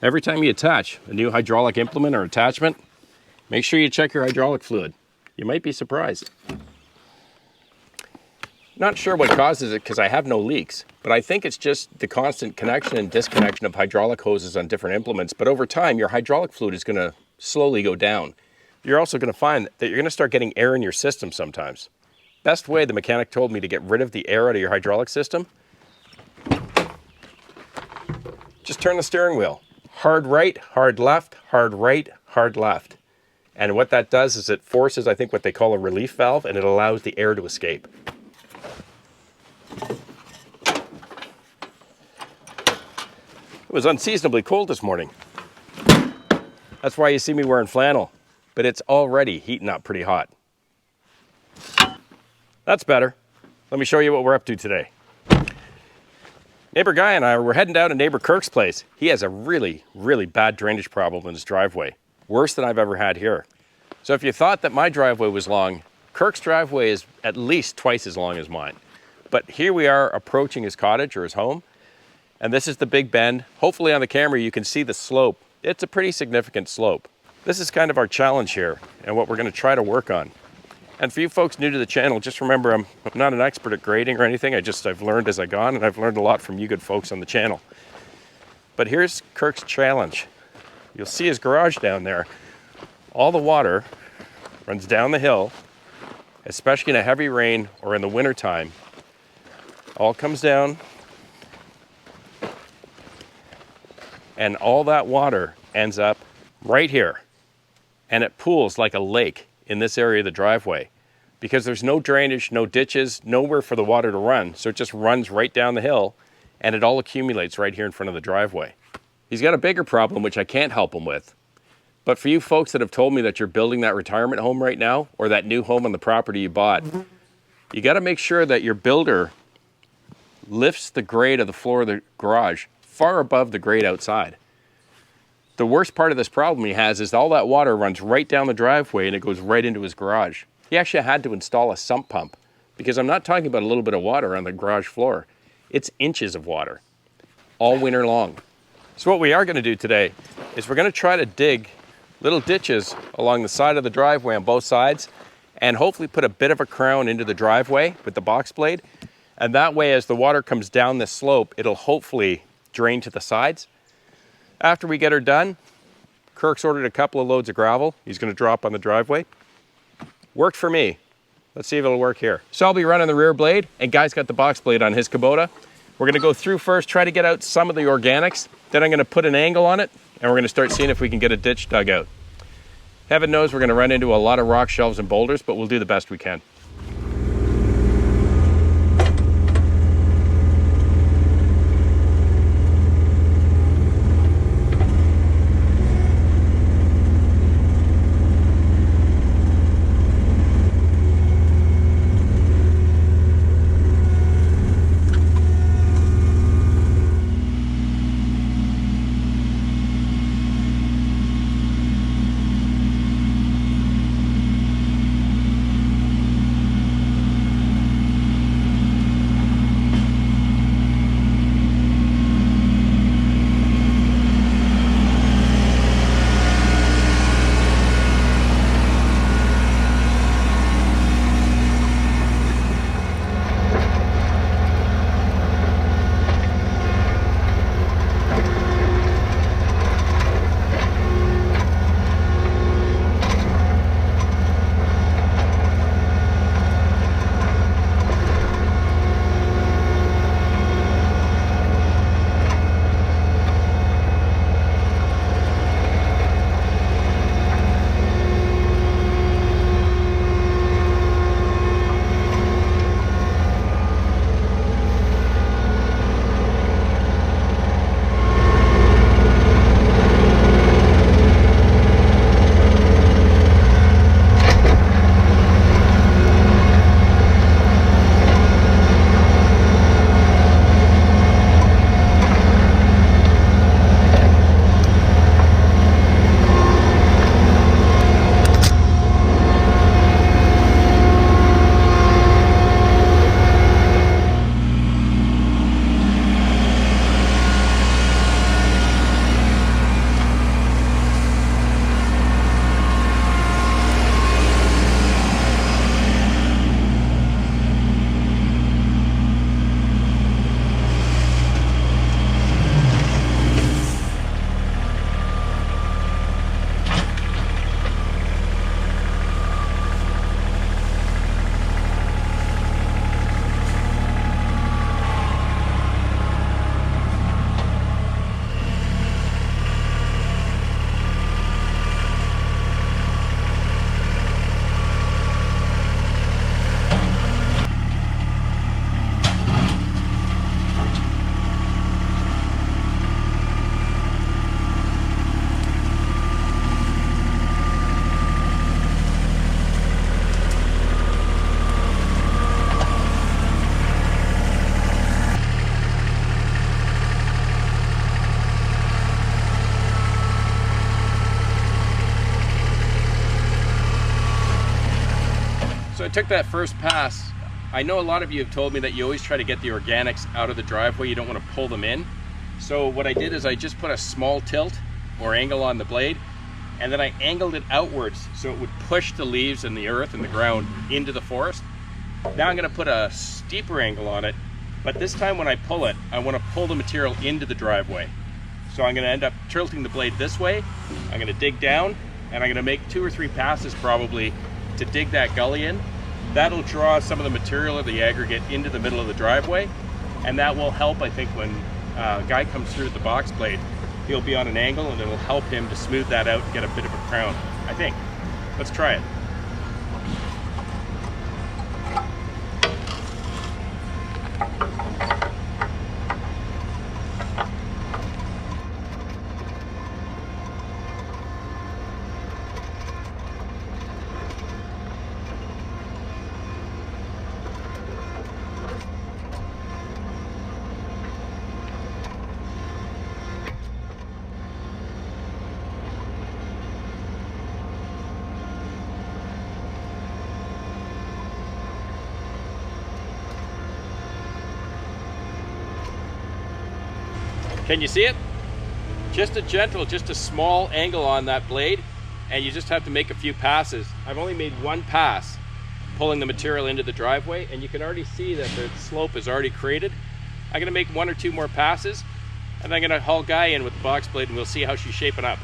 Every time you attach a new hydraulic implement or attachment, make sure you check your hydraulic fluid. You might be surprised. Not sure what causes it because I have no leaks, but I think it's just the constant connection and disconnection of hydraulic hoses on different implements. But over time, your hydraulic fluid is going to slowly go down. You're also going to find that you're going to start getting air in your system sometimes. Best way the mechanic told me to get rid of the air out of your hydraulic system, just turn the steering wheel. Hard right, hard left, hard right, hard left. And what that does is it forces, I think, what they call a relief valve, and it allows the air to escape. It was unseasonably cold this morning. That's why you see me wearing flannel, but it's already heating up pretty hot. That's better. Let me show you what we're up to today. Neighbor Guy and I were heading down to neighbor Kirk's place. He has a really, really bad drainage problem in his driveway. Worse than I've ever had here. So if you thought that my driveway was long, Kirk's driveway is at least twice as long as mine. But here we are approaching his cottage or his home. And this is the big bend. Hopefully on the camera you can see the slope. It's a pretty significant slope. This is kind of our challenge here and what we're going to try to work on. And for you folks new to the channel, just remember I'm not an expert at grading or anything. I've learned as I've gone, and I've learned a lot from you good folks on the channel. But here's Kirk's challenge. You'll see his garage down there. All the water runs down the hill, especially in a heavy rain or in the winter time. All comes down, and all that water ends up right here. And it pools like a lake in this area of the driveway because there's no drainage, no ditches, nowhere for the water to run. So it just runs right down the hill and it all accumulates right here in front of the driveway. He's got a bigger problem, which I can't help him with. But for you folks that have told me that you're building that retirement home right now or that new home on the property you bought, you got to make sure that your builder lifts the grade of the floor of the garage far above the grade outside. The worst part of this problem he has is all that water runs right down the driveway and it goes right into his garage. He actually had to install a sump pump because I'm not talking about a little bit of water on the garage floor. It's inches of water all winter long. So what we are going to do today is we're going to try to dig little ditches along the side of the driveway on both sides and hopefully put a bit of a crown into the driveway with the box blade. And that way, as the water comes down this slope, it'll hopefully drain to the sides. After we get her done, Kirk's ordered a couple of loads of gravel. He's going to drop on the driveway. Worked for me. Let's see if it'll work here. So I'll be running the rear blade, and Guy's got the box blade on his Kubota. We're going to go through first, try to get out some of the organics. Then I'm going to put an angle on it, and we're going to start seeing if we can get a ditch dug out. Heaven knows we're going to run into a lot of rock shelves and boulders, but we'll do the best we can. So I took that first pass. I know a lot of you have told me that you always try to get the organics out of the driveway. You don't want to pull them in. So what I did is I just put a small tilt or angle on the blade, and then I angled it outwards so it would push the leaves and the earth and the ground into the forest. Now I'm going to put a steeper angle on it, but this time when I pull it, I want to pull the material into the driveway. So I'm going to end up tilting the blade this way. I'm going to dig down, and I'm going to make 2 or 3 passes probably to dig that gully in. That'll draw some of the material of the aggregate into the middle of the driveway, and that will help, I think, when a guy comes through with the box blade, he'll be on an angle and it'll help him to smooth that out and get a bit of a crown, I think. Let's try it. Can you see it? Just a small angle on that blade, and you just have to make a few passes. I've only made 1 pass pulling the material into the driveway, and you can already see that the slope is already created. I'm gonna make 1 or 2 more passes, and I'm gonna haul Guy in with the box blade, and we'll see how she's shaping up.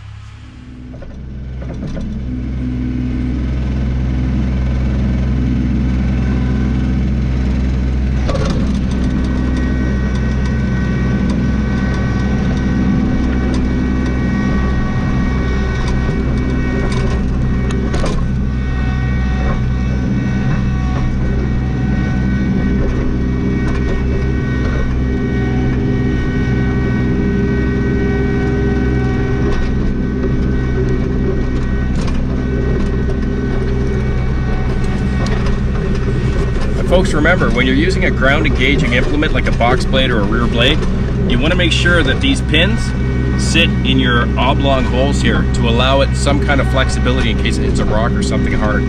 Folks, remember, when you're using a ground engaging implement like a box blade or a rear blade, you want to make sure that these pins sit in your oblong holes here to allow it some kind of flexibility in case it hits a rock or something hard.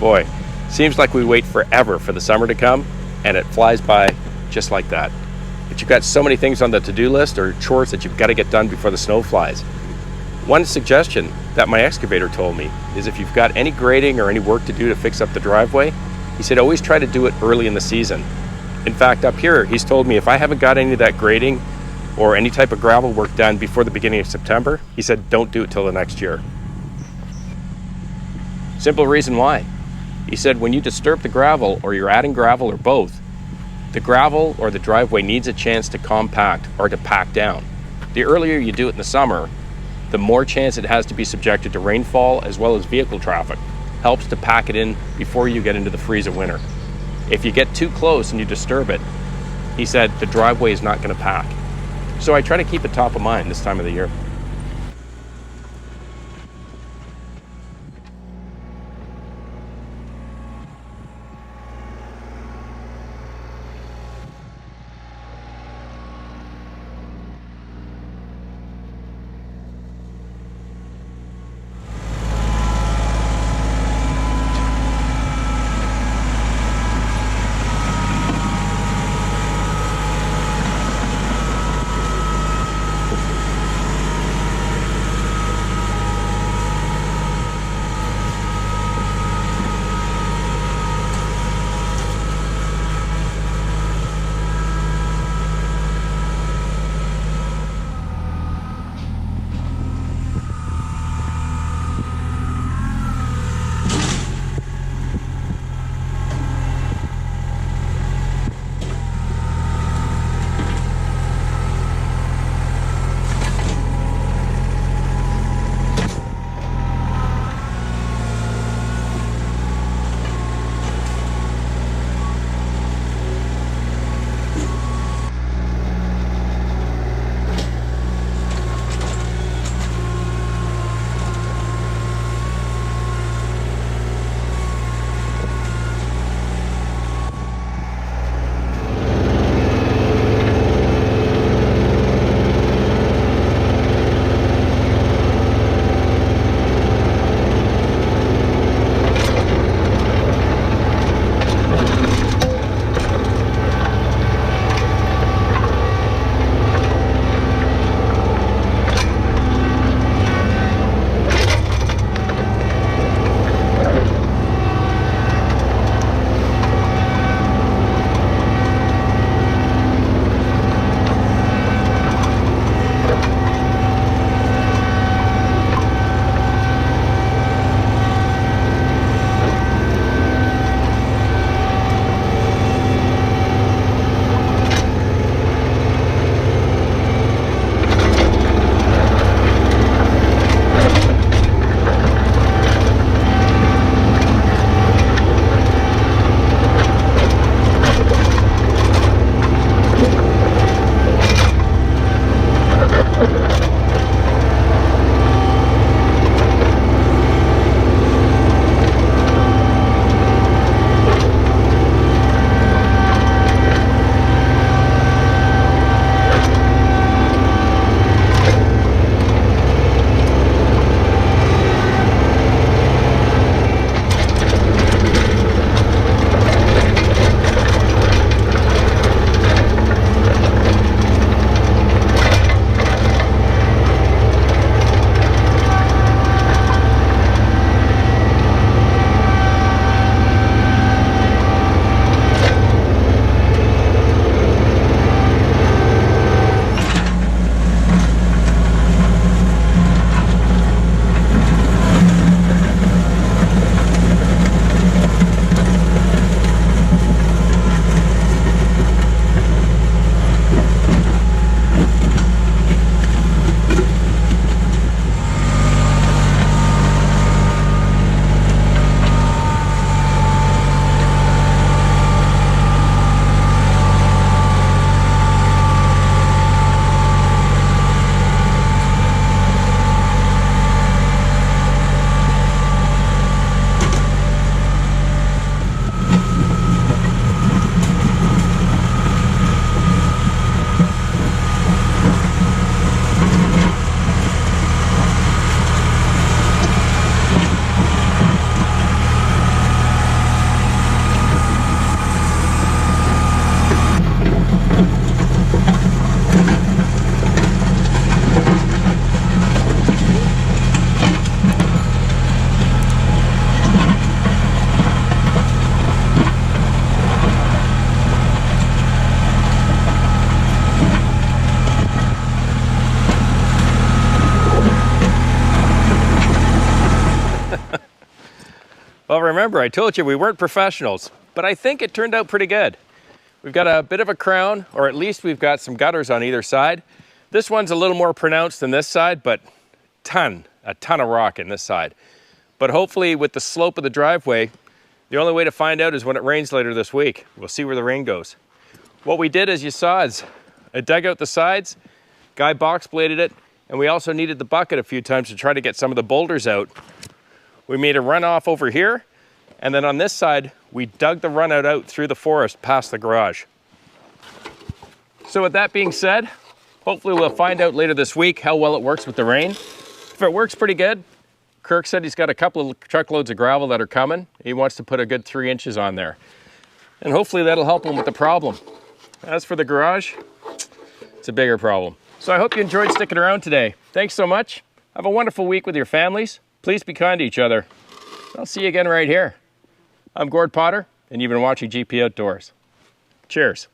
Boy, seems like we wait forever for the summer to come, and it flies by just like that. But you've got so many things on the to-do list or chores that you've got to get done before the snow flies. One suggestion that my excavator told me is if you've got any grading or any work to do to fix up the driveway, he said always try to do it early in the season. In fact, up here, he's told me if I haven't got any of that grading or any type of gravel work done before the beginning of September, he said don't do it till the next year. Simple reason why. He said when you disturb the gravel or you're adding gravel or both, the gravel or the driveway needs a chance to compact or to pack down. The earlier you do it in the summer, the more chance it has to be subjected to rainfall as well as vehicle traffic. Helps to pack it in before you get into the freeze of winter. If you get too close and you disturb it, he said the driveway is not going to pack. So I try to keep it top of mind this time of the year. Well, remember, I told you we weren't professionals, but I think it turned out pretty good. We've got a bit of a crown, or at least we've got some gutters on either side. This one's a little more pronounced than this side, but a ton of rock in this side. But hopefully with the slope of the driveway, the only way to find out is when it rains later this week. We'll see where the rain goes. What we did, as you saw, is I dug out the sides, guy box bladed it, and we also needed the bucket a few times to try to get some of the boulders out. We made a runoff over here, and then on this side, we dug the runout out through the forest past the garage. So with that being said, hopefully we'll find out later this week how well it works with the rain. If it works pretty good, Kirk said he's got a couple of truckloads of gravel that are coming. He wants to put a good 3 inches on there. And hopefully that'll help him with the problem. As for the garage, it's a bigger problem. So I hope you enjoyed sticking around today. Thanks so much. Have a wonderful week with your families. Please be kind to each other. I'll see you again right here. I'm Gord Potter, and you've been watching GP Outdoors. Cheers.